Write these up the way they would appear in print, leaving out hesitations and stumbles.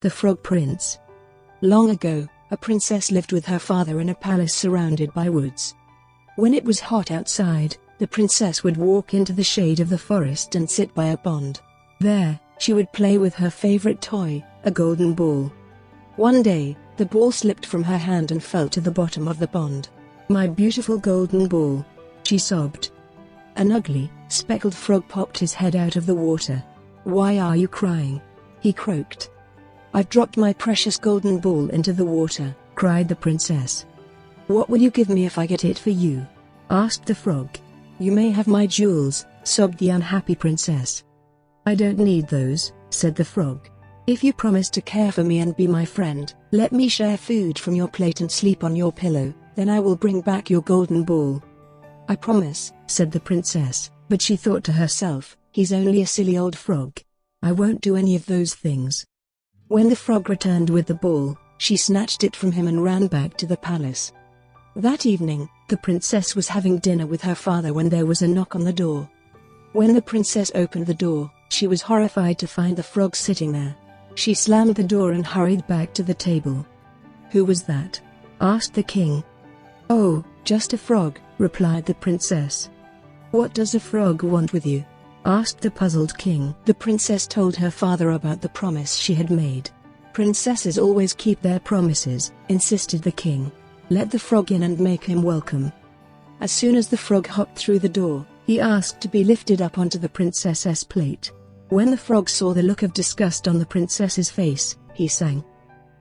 The Frog Prince. Long ago, a princess lived with her father in a palace surrounded by woods. When it was hot outside, the princess would walk into the shade of the forest and sit by a pond. There, she would play with her favorite toy, a golden ball. One day, the ball slipped from her hand and fell to the bottom of the pond. "My beautiful golden ball," she sobbed. An ugly, speckled frog popped his head out of the water. "Why are you crying?" he croaked. "I've dropped my precious golden ball into the water," cried the princess. "What will you give me if I get it for you?" asked the frog. "You may have my jewels," sobbed the unhappy princess. "I don't need those," said the frog. "If you promise to care for me and be my friend, let me share food from your plate and sleep on your pillow, then I will bring back your golden ball." "I promise," said the princess, but she thought to herself, "He's only a silly old frog. I won't do any of those things." When the frog returned with the ball, she snatched it from him and ran back to the palace. That evening, the princess was having dinner with her father when there was a knock on the door. When the princess opened the door, she was horrified to find the frog sitting there. She slammed the door and hurried back to the table. "Who was that?" asked the king. "Oh, just a frog," replied the princess. "What does a frog want with you?" asked the puzzled king. The princess told her father about the promise she had made. "Princesses always keep their promises," insisted the king. "Let the frog in and make him welcome." As soon as the frog hopped through the door, he asked to be lifted up onto the princess's plate. When the frog saw the look of disgust on the princess's face, he sang,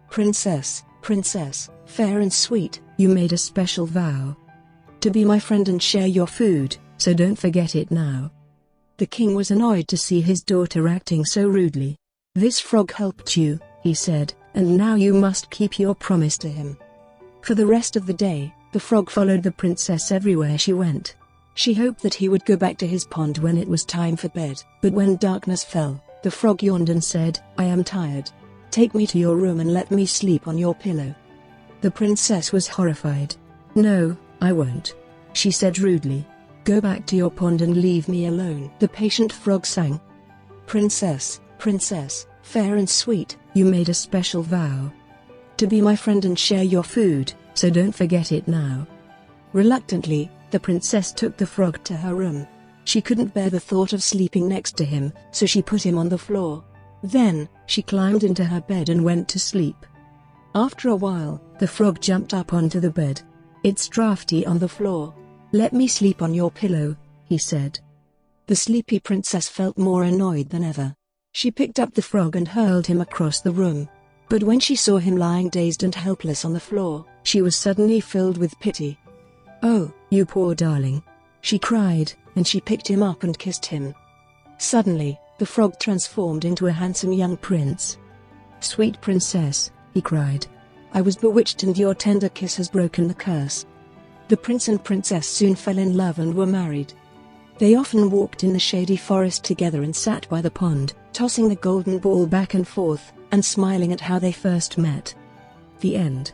"Princess, princess, fair and sweet, you made a special vow to be my friend and share your food, so don't forget it now." The king was annoyed to see his daughter acting so rudely. "This frog helped you," he said, "and now you must keep your promise to him." For the rest of the day, the frog followed the princess everywhere she went. She hoped that he would go back to his pond when it was time for bed, but when darkness fell, the frog yawned and said, "I am tired. Take me to your room and let me sleep on your pillow." The princess was horrified. "No, I won't," she said rudely. "Go back to your pond and leave me alone." The patient frog sang, "Princess, princess, fair and sweet, you made a special vow to be my friend and share your food, so don't forget it now." Reluctantly, the princess took the frog to her room. She couldn't bear the thought of sleeping next to him, so she put him on the floor. Then, she climbed into her bed and went to sleep. After a while, the frog jumped up onto the bed. "It's drafty on the floor. Let me sleep on your pillow," he said. The sleepy princess felt more annoyed than ever. She picked up the frog and hurled him across the room. But when she saw him lying dazed and helpless on the floor, she was suddenly filled with pity. "Oh, you poor darling," she cried, and she picked him up and kissed him. Suddenly, the frog transformed into a handsome young prince. "Sweet princess," he cried, "I was bewitched and your tender kiss has broken the curse." The prince and princess soon fell in love and were married. They often walked in the shady forest together and sat by the pond, tossing the golden ball back and forth, and smiling at how they first met. The end.